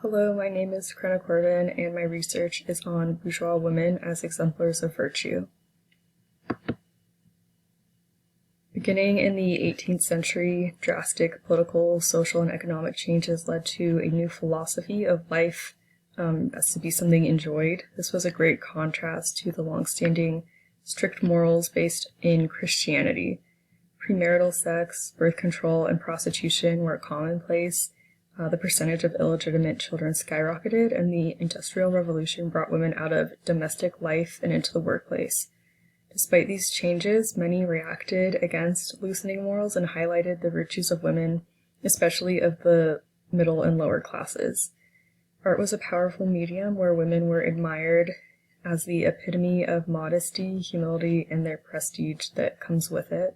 Hello, my name is Karena Korbin, and my research is on bourgeois women as exemplars of virtue. Beginning in the 18th century, drastic political, social, and economic changes led to a new philosophy of life as to be something enjoyed. This was a great contrast to the long-standing strict morals based in Christianity. Premarital sex, birth control, and prostitution were commonplace. The percentage of illegitimate children skyrocketed, and the Industrial Revolution brought women out of domestic life and into the workplace. Despite these changes, many reacted against loosening morals and highlighted the virtues of women, especially of the middle and lower classes. Art was a powerful medium where women were admired as the epitome of modesty, humility, and their prestige that comes with it.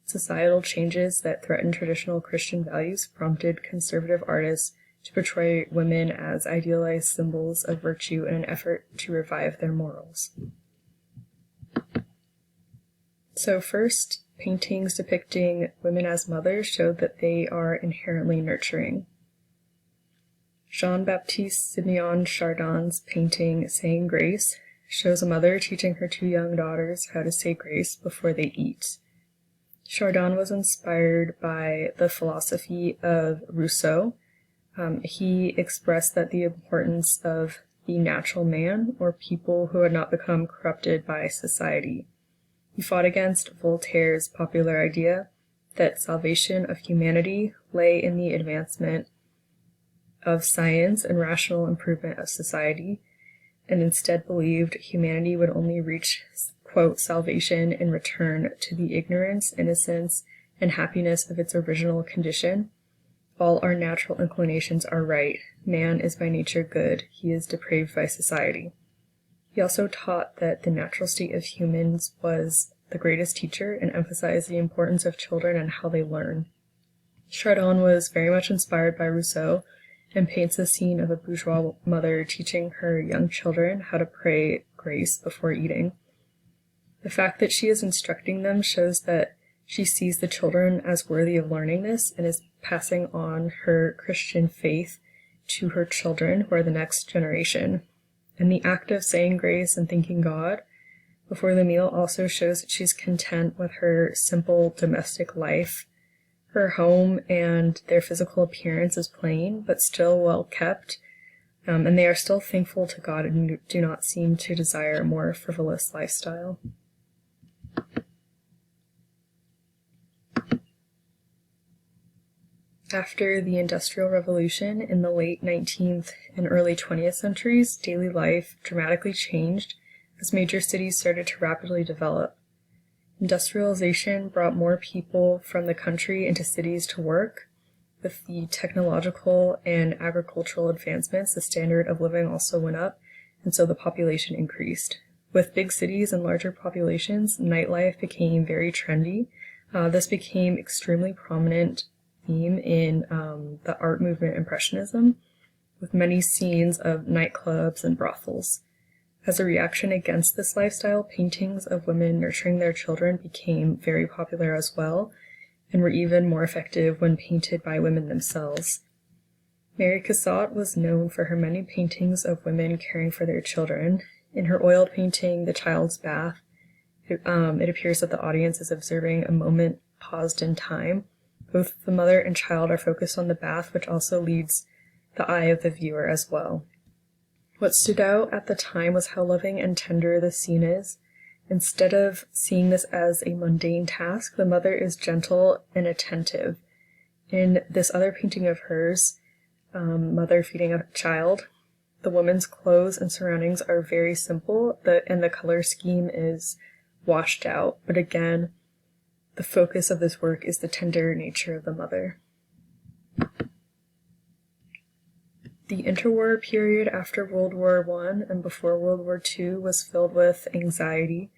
Societal changes that threatened traditional Christian values prompted conservative artists to portray women as idealized symbols of virtue in an effort to revive their morals. So first, paintings depicting women as mothers showed that they are inherently nurturing. Jean-Baptiste Simeon Chardin's painting Saying Grace shows a mother teaching her two young daughters how to say grace before they eat. Chardin was inspired by the philosophy of Rousseau. He expressed that the importance of the natural man, or people who had not become corrupted by society. He fought against Voltaire's popular idea that salvation of humanity lay in the advancement of science and rational improvement of society, and instead believed humanity would only reach, quote, salvation in return to the ignorance, innocence, and happiness of its original condition. All our natural inclinations are right. Man is by nature good. He is depraved by society. He also taught that the natural state of humans was the greatest teacher and emphasized the importance of children and how they learn. Chardin was very much inspired by Rousseau and paints a scene of a bourgeois mother teaching her young children how to pray grace before eating. The fact that she is instructing them shows that she sees the children as worthy of learning this and is passing on her Christian faith to her children, who are the next generation. And the act of saying grace and thanking God before the meal also shows that she's content with her simple domestic life. Her home and their physical appearance is plain, but still well kept, and they are still thankful to God and do not seem to desire a more frivolous lifestyle. After the Industrial Revolution in the late 19th and early 20th centuries, daily life dramatically changed as major cities started to rapidly develop. Industrialization brought more people from the country into cities to work. With the technological and agricultural advancements, the standard of living also went up, and so the population increased. With big cities and larger populations, nightlife became very trendy. This became extremely prominent theme in the art movement Impressionism, with many scenes of nightclubs and brothels. As a reaction against this lifestyle, paintings of women nurturing their children became very popular as well, and were even more effective when painted by women themselves. Mary Cassatt was known for her many paintings of women caring for their children. In her oiled painting, The Child's Bath, it appears that the audience is observing a moment paused in time. Both the mother and child are focused on the bath, which also leads the eye of the viewer as well. What stood out at the time was how loving and tender the scene is. Instead of seeing this as a mundane task, the mother is gentle and attentive. In this other painting of hers, Mother Feeding a Child, the woman's clothes and surroundings are very simple, and the color scheme is washed out. But again, the focus of this work is the tender nature of the mother. The interwar period after World War I and before World War II was filled with anxiety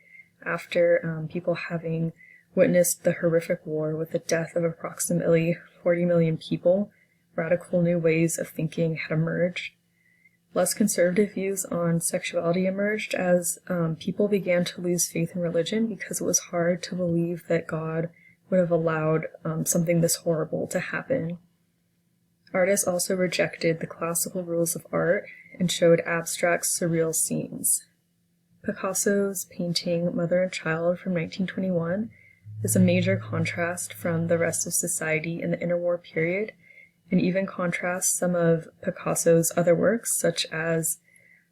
after people having witnessed the horrific war with the death of approximately 40 million people. Radical new ways of thinking had emerged. Less conservative views on sexuality emerged as people began to lose faith in religion because it was hard to believe that God would have allowed something this horrible to happen. Artists also rejected the classical rules of art and showed abstract, surreal scenes. Picasso's painting Mother and Child from 1921 is a major contrast from the rest of society in the interwar period, and even contrasts some of Picasso's other works, such as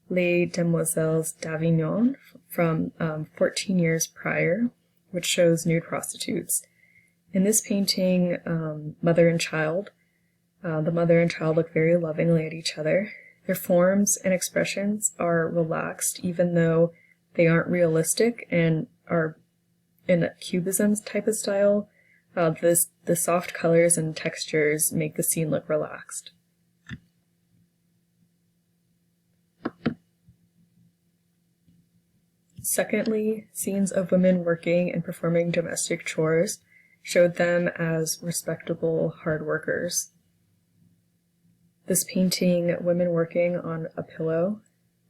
Les Demoiselles d'Avignon from 14 years prior, which shows nude prostitutes. In this painting, Mother and Child, the mother and child look very lovingly at each other. Their forms and expressions are relaxed, even though they aren't realistic and are in a cubism type of style. The soft colors and textures make the scene look relaxed. Secondly, scenes of women working and performing domestic chores showed them as respectable hard workers. This painting, Women Working on a Pillow,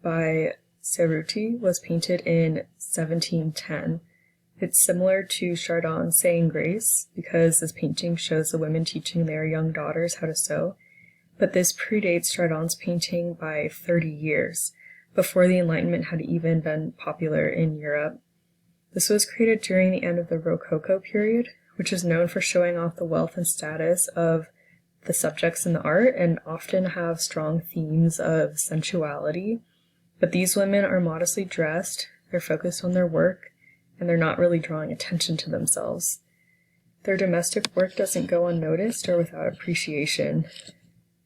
by Cerruti, was painted in 1710. It's similar to Chardin's Saying Grace because this painting shows the women teaching their young daughters how to sew, but this predates Chardin's painting by 30 years, before the Enlightenment had even been popular in Europe. This was created during the end of the Rococo period, which is known for showing off the wealth and status of the subjects in the art and often have strong themes of sensuality. But these women are modestly dressed, they're focused on their work, and they're not really drawing attention to themselves. Their domestic work doesn't go unnoticed or without appreciation.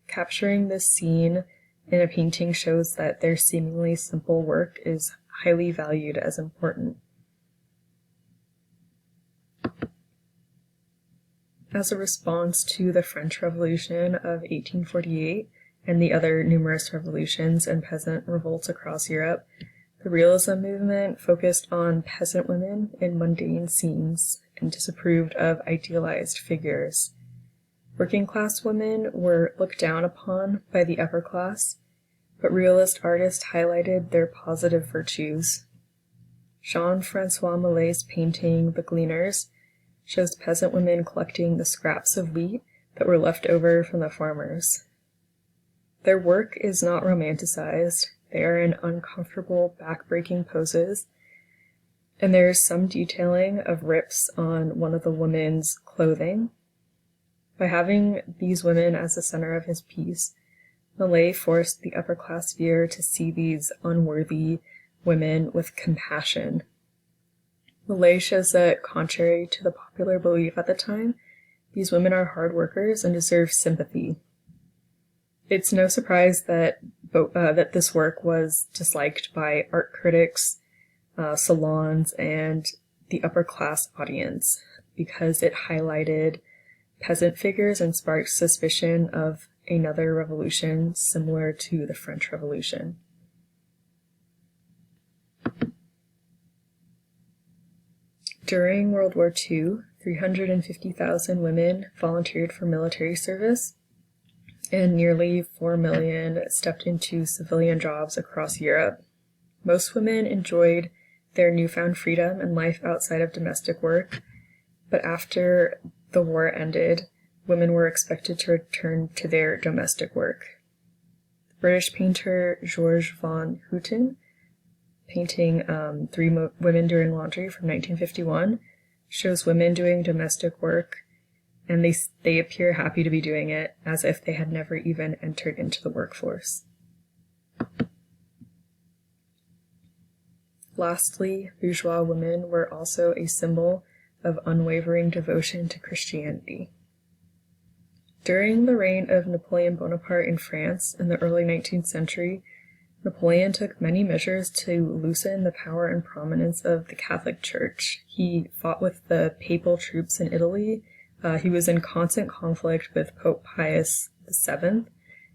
Capturing this scene in a painting shows that their seemingly simple work is highly valued as important. As a response to the French Revolution of 1848 and the other numerous revolutions and peasant revolts across Europe, the realism movement focused on peasant women in mundane scenes and disapproved of idealized figures. Working-class women were looked down upon by the upper class, but realist artists highlighted their positive virtues. Jean-Francois Millet's painting The Gleaners shows peasant women collecting the scraps of wheat that were left over from the farmers. Their work is not romanticized. They are in uncomfortable, back-breaking poses, and there is some detailing of rips on one of the women's clothing. By having these women as the center of his piece, Millet forced the upper-class viewer to see these unworthy women with compassion. Millet shows that, contrary to the popular belief at the time, these women are hard workers and deserve sympathy. It's no surprise that this work was disliked by art critics, salons, and the upper-class audience because it highlighted peasant figures and sparked suspicion of another revolution similar to the French Revolution. During World War II, 350,000 women volunteered for military service, and nearly 4 million stepped into civilian jobs across Europe. Most women enjoyed their newfound freedom and life outside of domestic work, but after the war ended, women were expected to return to their domestic work. The British painter George van Houten, painting Three Women Doing Laundry from 1951, shows women doing domestic work, and they appear happy to be doing it, as if they had never even entered into the workforce. Lastly, bourgeois women were also a symbol of unwavering devotion to Christianity. During the reign of Napoleon Bonaparte in France in the early 19th century, Napoleon took many measures to loosen the power and prominence of the Catholic Church. He fought with the papal troops in Italy. He was in constant conflict with Pope Pius VII,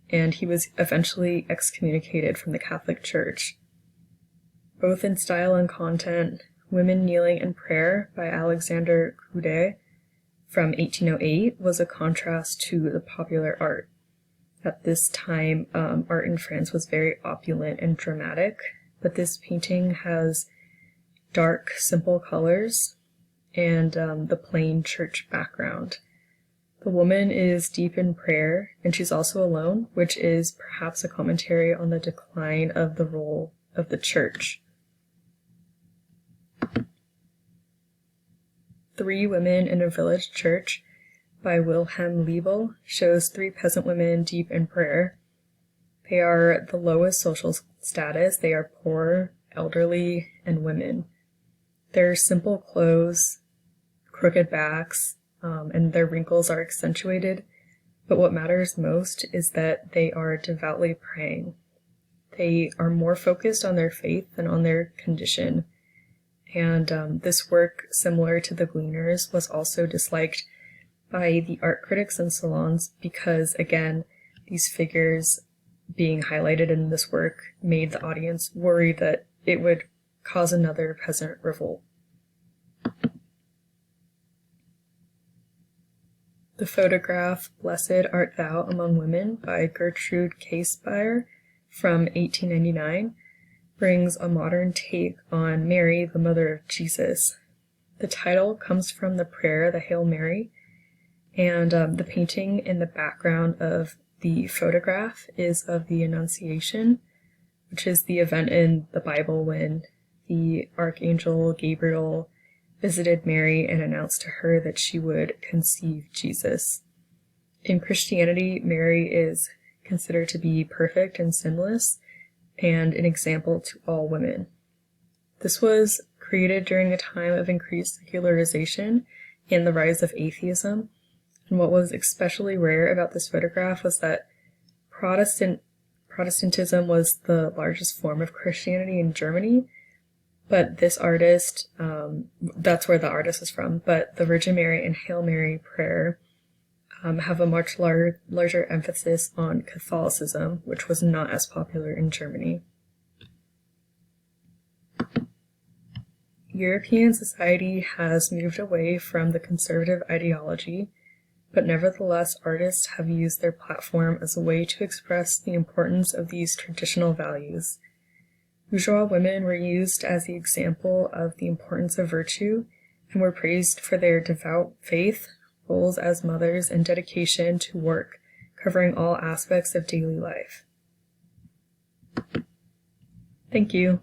and he was eventually excommunicated from the Catholic Church. Both in style and content, Women Kneeling in Prayer by Alexander Coudet from 1808 was a contrast to the popular art. At this time, art in France was very opulent and dramatic, but this painting has dark, simple colors and the plain church background. The woman is deep in prayer, and she's also alone, which is perhaps a commentary on the decline of the role of the church. 3 Women in a Village Church by Wilhelm Liebel shows 3 peasant women deep in prayer. They are the lowest social status. They are poor, elderly, and women. Their simple clothes, crooked backs, and their wrinkles are accentuated, but what matters most is that they are devoutly praying. They are more focused on their faith than on their condition, and this work, similar to the Gleaners, was also disliked by the art critics and salons because, again, these figures being highlighted in this work made the audience worry that it would cause another peasant revolt. The photograph Blessed Art Thou Among Women by Gertrude Käsbeyer from 1899 brings a modern take on Mary, the mother of Jesus. The title comes from the prayer, the Hail Mary, and the painting in the background of the photograph is of the Annunciation, which is the event in the Bible when the Archangel Gabriel visited Mary and announced to her that she would conceive Jesus. In Christianity, Mary is considered to be perfect and sinless and an example to all women. This was created during a time of increased secularization and the rise of atheism. And what was especially rare about this photograph was that Protestantism was the largest form of Christianity in Germany, but this artist, that's where the artist is from, but the Virgin Mary and Hail Mary prayer have a much larger emphasis on Catholicism, which was not as popular in Germany. European society has moved away from the conservative ideology, but nevertheless artists have used their platform as a way to express the importance of these traditional values. Bourgeois women were used as the example of the importance of virtue and were praised for their devout faith, roles as mothers, and dedication to work, covering all aspects of daily life. Thank you.